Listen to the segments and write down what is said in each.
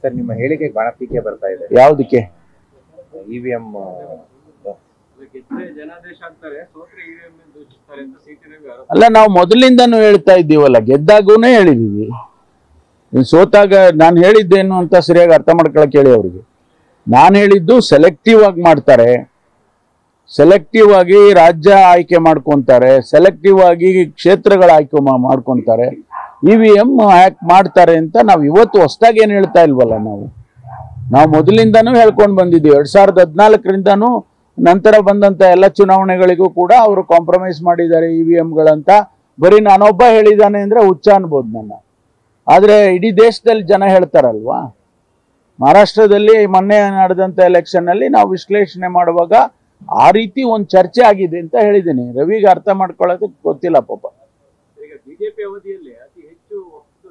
Sir ನಿಮ್ಮ ಹೇಳಿಕೆ ಬಹಳ ಟೀಕೆ ಬರ್ತಾ ಇದೆ. ಯಾವುದಕ್ಕೆ? ಇವಿಎಂ ಅಲ್ಲ, ನಾವು ಮೊದಲಿಂದನೂ ಹೇಳ್ತಾ ಇದ್ದೀವಲ್ಲ, ಗೆದ್ದಾಗೂನೇ ಹೇಳಿದೀವಿ. ಸೋತಾಗ ನಾನು ಹೇಳಿದ್ದೇನು ಅಂತ ಸರಿಯಾಗಿ ಅರ್ಥ ಮಾಡ್ಕೊಳಕ್ ಹೇಳಿ ಅವ್ರಿಗೆ. ನಾನು ಹೇಳಿದ್ದು ಸೆಲೆಕ್ಟಿವ್ ಆಗಿ ಮಾಡ್ತಾರೆ, ಸೆಲೆಕ್ಟಿವ್ ಆಗಿ ರಾಜ್ಯ ಆಯ್ಕೆ ಮಾಡ್ಕೊಂತಾರೆ, ಸೆಲೆಕ್ಟಿವ್ ಆಗಿ ಕ್ಷೇತ್ರಗಳ ಆಯ್ಕೆ ಮಾಡ್ಕೊಂತಾರೆ, ಇವಿಎಂ ಹ್ಯಾಕ್ ಮಾಡ್ತಾರೆ ಅಂತ ನಾವು ಇವತ್ತು ಹೊಸದಾಗಿ ಏನು ಹೇಳ್ತಾ ಇಲ್ವಲ್ಲ. ನಾವು ಮೊದಲಿಂದನೂ ಹೇಳ್ಕೊಂಡು ಬಂದಿದ್ದೀವಿ. 2014ರಿಂದನೂ ನಂತರ ಬಂದಂತ ಎಲ್ಲ ಚುನಾವಣೆಗಳಿಗೂ ಕೂಡ ಅವರು ಕಾಂಪ್ರಮೈಸ್ ಮಾಡಿದ್ದಾರೆ ಇವಿಎಂಗಳಂತ. ಬರೀ ನಾನೊಬ್ಬ ಹೇಳಿದ್ದಾನೆ ಅಂದ್ರೆ ಹುಚ್ಚ ಅನ್ಬೋದು ನನ್ನ. ಆದ್ರೆ ಇಡೀ ದೇಶದಲ್ಲಿ ಜನ ಹೇಳ್ತಾರಲ್ವಾ. ಮಹಾರಾಷ್ಟ್ರದಲ್ಲಿ ಮೊನ್ನೆ ನಡೆದಂತ ಎಲೆಕ್ಷನ್ ಅಲ್ಲಿ ನಾವು ವಿಶ್ಲೇಷಣೆ ಮಾಡುವಾಗ ಆ ರೀತಿ ಒಂದು ಚರ್ಚೆ ಆಗಿದೆ ಅಂತ ಹೇಳಿದ್ದೀನಿ. ರವಿಗೆ ಅರ್ಥ ಮಾಡ್ಕೊಳ್ಳೋದಕ್ಕೆ ಗೊತ್ತಿಲ್ಲ ಪಾಪ. ಈಗ ಬಿಜೆಪಿ ಅವಧಿಯಲ್ಲಿ ಅತಿ ಹೆಚ್ಚು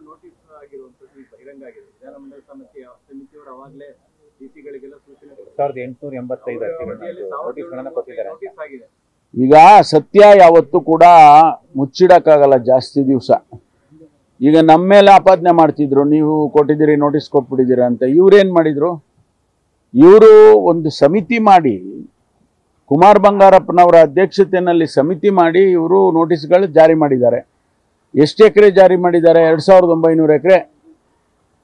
ನೋಟಿಸ್ ಆಗಿರುವಂತದ್ದು ಬಹಿರಂಗ ಆಗಿದೆ. ವಿಧಾನಮಂಡಲ ಸಮಿತಿಯವರು ಅವಾಗಲೇ ಡಿಸಿಗಳಿಗೆಲ್ಲ ಸೂಚನೆ 1885 ನೋಟಿಸ್ಗಳನ್ನು ಕೊಟ್ಟಿದ್ದಾರೆ. ಈಗ ಸತ್ಯ ಯಾವತ್ತೂ ಕೂಡ ಮುಚ್ಚಿಡಕ್ಕಾಗಲ್ಲ ಜಾಸ್ತಿ ದಿವಸ. ಈಗ ನಮ್ಮ ಮೇಲೆ ಆಪಾದನೆ ಮಾಡ್ತಿದ್ರು, ನೀವು ಕೊಟ್ಟಿದ್ದೀರಿ, ನೋಟಿಸ್ ಕೊಟ್ಬಿಟ್ಟಿದ್ದೀರ ಅಂತ. ಇವ್ರೇನ್ ಮಾಡಿದ್ರು? ಇವರು ಒಂದು ಸಮಿತಿ ಮಾಡಿ, ಕುಮಾರ್ ಬಂಗಾರಪ್ಪನವರ ಅಧ್ಯಕ್ಷತೆಯಲ್ಲಿ ಸಮಿತಿ ಮಾಡಿ ಇವರು ನೋಟಿಸ್ಗಳು ಜಾರಿ ಮಾಡಿದ್ದಾರೆ. ಎಷ್ಟು ಎಕರೆ ಜಾರಿ ಮಾಡಿದ್ದಾರೆ? 2900 ಎಕರೆ.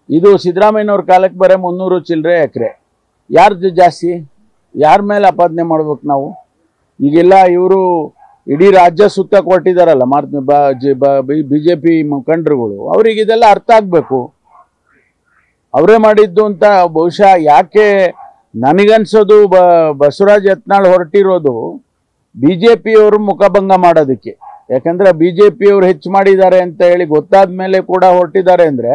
ಇದು ಸಿದ್ದರಾಮಯ್ಯನವ್ರ ಕಾಲಕ್ಕೆ ಬರೀ 300 ಚಿಲ್ಲರೆ ಎಕರೆ. ಯಾರ್ದು ಜಾಸ್ತಿ? ಯಾರ ಮೇಲೆ ಆಪಾದನೆ ಮಾಡ್ಬೇಕು ನಾವು? ಈಗೆಲ್ಲ ಇವರು ಇಡೀ ರಾಜ್ಯ ಸುತ್ತ ಕೊಟ್ಟಿದ್ದಾರಲ್ಲ ಬಿಜೆಪಿ ಮುಖಂಡರುಗಳು, ಅವ್ರಿಗೆ ಇದೆಲ್ಲ ಅರ್ಥ ಆಗ್ಬೇಕು. ಅವರೇ ಮಾಡಿದ್ದು ಅಂತ. ಬಹುಶಃ ಯಾಕೆ ನನಗನ್ಸೋದು ಬಸವರಾಜ್ ಯತ್ನಾಳ್ ಹೊರಟಿರೋದು ಬಿಜೆಪಿಯವರು ಮುಖಭಂಗ ಮಾಡೋದಕ್ಕೆ. ಯಾಕಂದ್ರೆ ಬಿಜೆಪಿಯವರು ಹೆಚ್ಚು ಮಾಡಿದ್ದಾರೆ ಅಂತ ಹೇಳಿ ಗೊತ್ತಾದ ಮೇಲೆ ಕೂಡ ಹೊರಟಿದ್ದಾರೆ ಅಂದ್ರೆ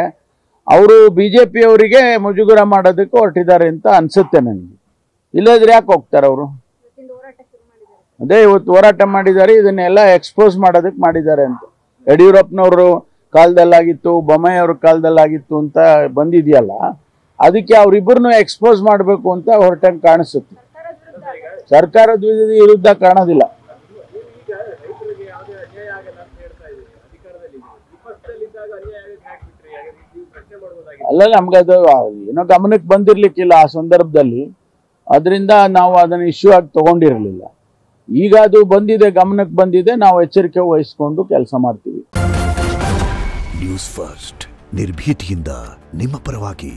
ಅವರು ಬಿಜೆಪಿಯವರಿಗೆ ಮುಜುಗರ ಮಾಡೋದಕ್ಕೆ ಹೊರಟಿದ್ದಾರೆ ಅಂತ ಅನ್ಸುತ್ತೆ ನನಗೆ. ಇಲ್ಲದ್ರೆ ಯಾಕೆ ಹೋಗ್ತಾರೆ ಅವರು? ಅದೇ ಇವತ್ತು ಹೋರಾಟ ಮಾಡಿದ್ದಾರೆ, ಇದನ್ನೆಲ್ಲ ಎಕ್ಸ್ಪೋಸ್ ಮಾಡೋದಕ್ಕೆ ಮಾಡಿದ್ದಾರೆ ಅಂತ. ಯಡಿಯೂರಪ್ಪನವರು ಕಾಲದಲ್ಲಾಗಿತ್ತು, ಬೊಮ್ಮಾಯಿ ಅವ್ರ ಕಾಲದಲ್ಲಾಗಿತ್ತು ಅಂತ ಬಂದಿದೆಯಲ್ಲ, ಅದಕ್ಕೆ ಅವರಿಬ್ಬರನ್ನು ಎಕ್ಸ್ಪೋಸ್ ಮಾಡಬೇಕು ಅಂತ ಹೊರಟಂಗೆ ಕಾಣಿಸುತ್ತೆ. ಸರ್ಕಾರದ ವಿರುದ್ಧ ಕಾಣೋದಿಲ್ಲ. ಅಲ್ಲ, ನಮ್ಗದು ಏನೋ ಗಮನಕ್ಕೆ ಬಂದಿರ್ಲಿಕ್ಕಿಲ್ಲ ಆ ಸಂದರ್ಭದಲ್ಲಿ, ಅದರಿಂದ ನಾವು ಅದನ್ನು ಇಶ್ಯೂ ಆಗಿ ತಗೊಂಡಿರಲಿಲ್ಲ. ಈಗ ಅದು ಬಂದಿದೆ, ಗಮನಕ್ಕೆ ಬಂದಿದೆ, ನಾವು ಎಚ್ಚರಿಕೆ ವಹಿಸಿಕೊಂಡು ಕೆಲಸ ಮಾಡ್ತೀವಿ. ನ್ಯೂಸ್ ಫಸ್ಟ್, ನಿರ್ಭೀತಿಯಿಂದ ನಿಮ್ಮ ಪರವಾಗಿ.